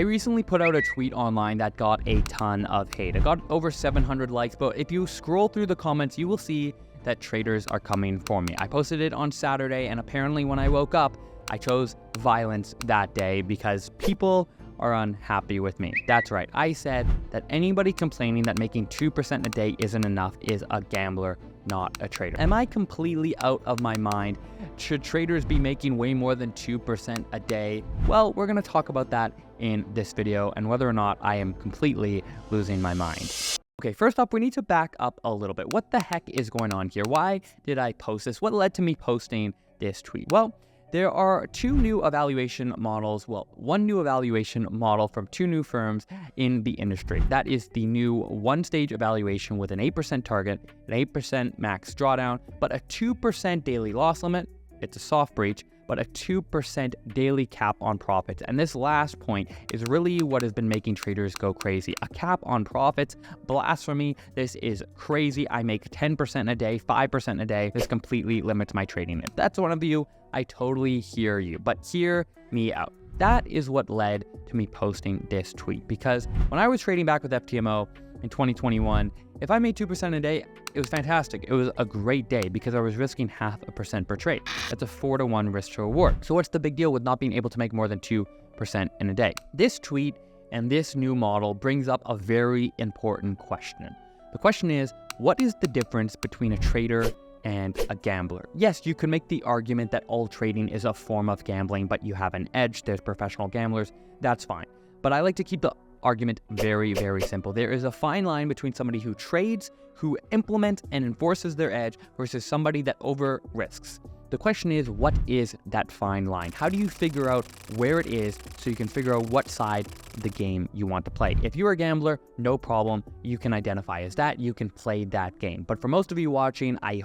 I recently put out a tweet online that got a ton of hate. It got over 700 likes, but if you scroll through the comments, you will see that traders are coming for me. I posted it on Saturday, and apparently when I woke up, I chose violence that day because people are unhappy with me. That's right, I said that anybody complaining that making 2% a day isn't enough is a gambler, not a trader. Am I completely out of my mind? Should traders be making way more than 2% a day? Well, we're gonna talk about that in this video and whether or not I am completely losing my mind. Okay, first off, we need to back up a little bit. What the heck is going on here? Why did I post this? What led to me posting this tweet? Well, there are two new evaluation models. Well, one new evaluation model from two new firms in the industry. That is the new one-stage evaluation with an 8% target, an 8% max drawdown, but a 2% daily loss limit. It's a soft breach, but a 2% daily cap on profits. And this last point is really what has been making traders go crazy. A cap on profits, blasphemy. This is crazy. I make 10% a day, 5% a day. This completely limits my trading. If that's one of you, I totally hear you, but hear me out. That is what led to me posting this tweet, because when I was trading back with FTMO in 2021, if I made 2% a day, it was fantastic. It was a great day because I was risking 0.5% per trade. That's a 4-to-1 risk to reward. So what's the big deal with not being able to make more than 2% in a day? This tweet and this new model brings up a very important question. The question is, what is the difference between a trader and a gambler? Yes, you can make the argument that all trading is a form of gambling, but you have an edge. There's professional gamblers. That's fine. But I like to keep the argument very, very simple. There is a fine line between somebody who trades, who implements and enforces their edge, versus somebody that over risks. The question is, what is that fine line? How do you figure out where it is so you can figure out what side of the game you want to play? If you're a gambler, no problem. You can identify as that. You can play that game. But for most of you watching, I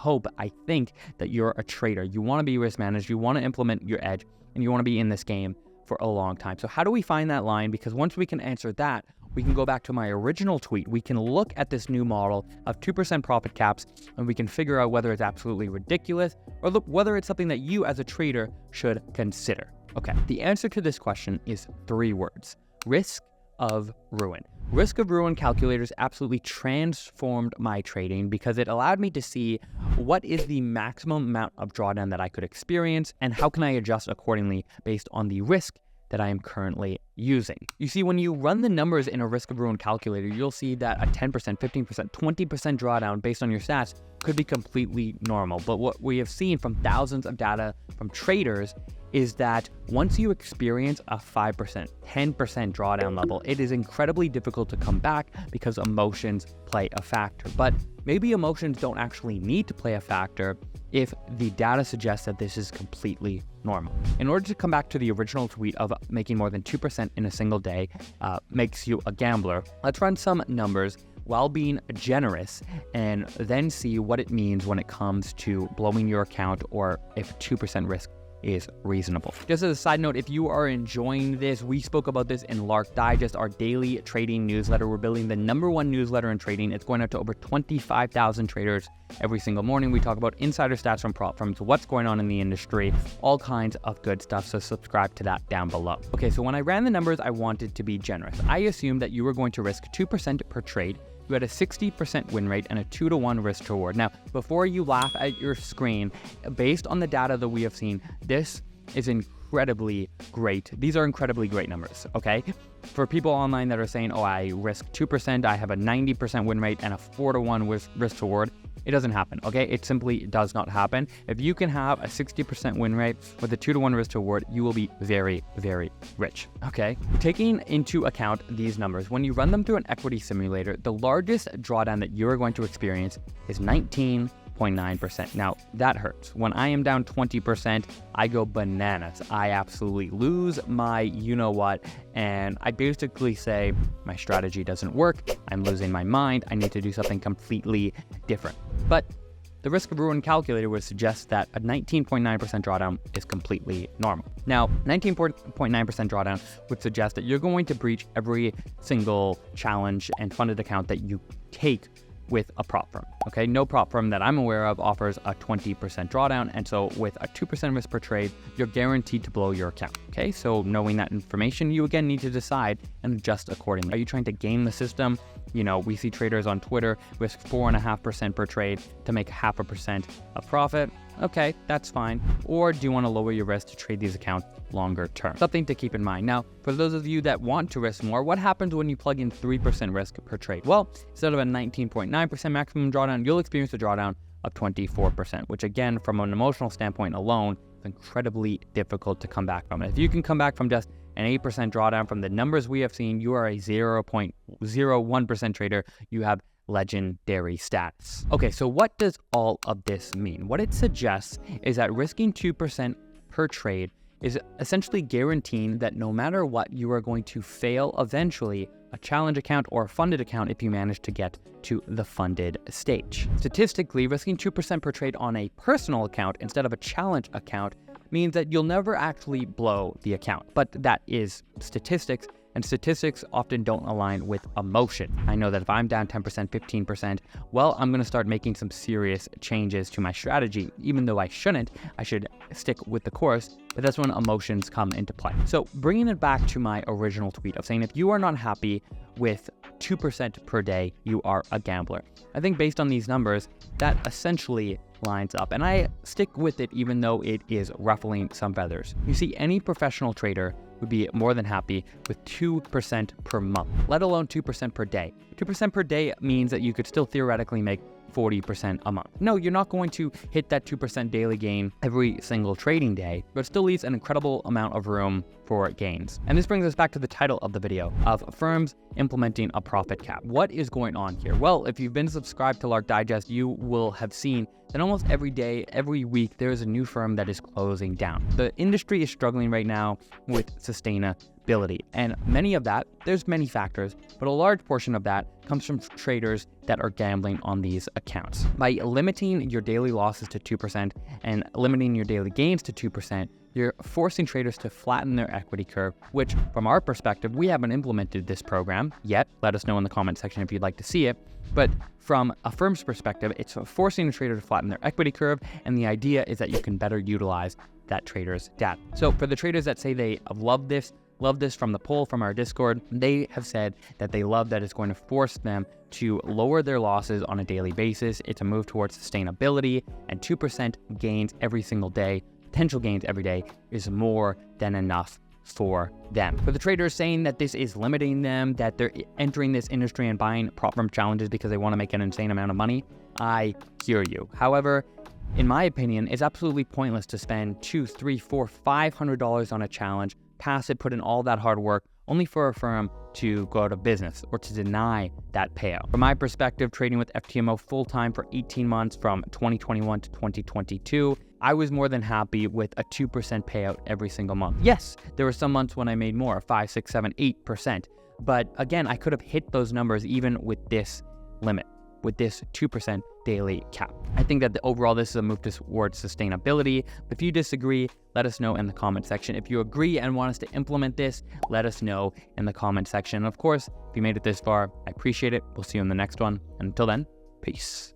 think that you're a trader. You want to be risk managed. You want to implement your edge, and you want to be in this game for a long time. So how do we find that line? Because once we can answer that, we can go back to my original tweet. We can look at this new model of 2% profit caps, and we can figure out whether it's absolutely ridiculous or whether it's something that you as a trader should consider. Okay, the answer to this question is 3 words: risk of ruin. Risk of ruin calculators absolutely transformed my trading because it allowed me to see what is the maximum amount of drawdown that I could experience and how can I adjust accordingly based on the risk that I am currently using. You see, when you run the numbers in a risk of ruin calculator, you'll see that a 10%, 15%, 20% drawdown based on your stats could be completely normal. But what we have seen from thousands of data from traders is that once you experience a 5%, 10% drawdown level, it is incredibly difficult to come back because emotions play a factor. But maybe emotions don't actually need to play a factor if the data suggests that this is completely normal. In order to come back to the original tweet of making more than 2% in a single day makes you a gambler, let's run some numbers while being generous and then see what it means when it comes to blowing your account or if 2% risk is reasonable. Just as a side note, if you are enjoying this, we spoke about this in Lark Digest, our daily trading newsletter. We're building the #1 newsletter in trading. It's going out to over 25,000 traders every single morning. We talk about insider stats from prop firms, what's going on in the industry, all kinds of good stuff. So subscribe to that down below. Okay, so when I ran the numbers, I wanted to be generous. I assumed that you were going to risk 2% per trade. You had a 60% win rate and a 2-to-1 risk to reward. Now, before you laugh at your screen, based on the data that we have seen, this is incredibly great. These are incredibly great numbers, okay? For people online that are saying, oh, I risk 2%, I have a 90% win rate and a 4-to-1 risk to reward, it doesn't happen, okay? It simply does not happen. If you can have a 60% win rate with a 2-to-1 risk to reward, you will be very, very rich, okay? Taking into account these numbers, when you run them through an equity simulator, the largest drawdown that you're going to experience is 19.9%. Now, that hurts. When I am down 20%, I go bananas. I absolutely lose my you-know-what, and I basically say, my strategy doesn't work, I'm losing my mind, I need to do something completely different. But the risk of ruin calculator would suggest that a 19.9% drawdown is completely normal. Now, 19.9% drawdown would suggest that you're going to breach every single challenge and funded account that you take with a prop firm. Okay, no prop firm that I'm aware of offers a 20% drawdown, and so with a 2% risk per trade, you're guaranteed to blow your account. Okay, so knowing that information, you again need to decide and adjust accordingly. Are you trying to game the system? You know, we see traders on Twitter risk 4.5% per trade to make 0.5% of profit. Okay, that's fine. Or do you want to lower your risk to trade these accounts longer term? Something to keep in mind. Now, for those of you that want to risk more, what happens when you plug in 3% risk per trade? Well, instead of a 19.9% maximum drawdown, you'll experience a drawdown of 24%, which again, from an emotional standpoint alone, is incredibly difficult to come back from. And if you can come back from just an 8% drawdown from the numbers we have seen, you are a 0.01% trader. You have legendary stats. Okay, so what does all of this mean? What it suggests is that risking 2% per trade is essentially guaranteeing that no matter what, you are going to fail eventually a challenge account or a funded account if you manage to get to the funded stage. Statistically, risking 2% per trade on a personal account instead of a challenge account means that you'll never actually blow the account. But that is statistics, and statistics often don't align with emotion. I know that if I'm down 10%, 15%, well, I'm gonna start making some serious changes to my strategy. Even though I shouldn't, I should stick with the course, but that's when emotions come into play. So bringing it back to my original tweet of saying, if you are not happy with 2% per day, you are a gambler. I think based on these numbers, that essentially lines up, and I stick with it even though it is ruffling some feathers. You see, any professional trader would be more than happy with 2% per month, let alone 2% per day. 2% per day means that you could still theoretically make 40% a month. No, you're not going to hit that 2% daily gain every single trading day, but it still leaves an incredible amount of room for gains. And this brings us back to the title of the video of firms implementing a profit cap. What is going on here? Well, if you've been subscribed to Lark Digest, you will have seen that almost every day, every week, there is a new firm that is closing down. The industry is struggling right now with sustainability, and many of that, there's many factors, but a large portion of that comes from traders that are gambling on these accounts. By limiting your daily losses to 2% and limiting your daily gains to 2%, you're forcing traders to flatten their equity curve, which from our perspective, we haven't implemented this program yet. Let us know in the comment section if you'd like to see it. But from a firm's perspective, it's forcing a trader to flatten their equity curve, and the idea is that you can better utilize that trader's data. So for the traders that say they love this from the poll from our Discord, they have said that they love that it's going to force them to lower their losses on a daily basis. It's a move towards sustainability, and 2% gains every single day, potential gains every day, is more than enough for them. For the traders saying that this is limiting them, that they're entering this industry and buying prop firm challenges because they want to make an insane amount of money, I hear you. However, in my opinion, it's absolutely pointless to spend $200, $300, $400, $500 on a challenge, pass it, put in all that hard work, only for a firm to go out of business or to deny that payout. From my perspective, trading with FTMO full-time for 18 months from 2021 to 2022, I was more than happy with a 2% payout every single month. Yes, there were some months when I made more, 5, 6, 7, 8%. But again, I could have hit those numbers even with this limit, with this 2% daily cap. I think that overall this is a move towards sustainability. If you disagree, let us know in the comment section. If you agree and want us to implement this, let us know in the comment section. Of course, if you made it this far, I appreciate it. We'll see you in the next one. And until then, peace.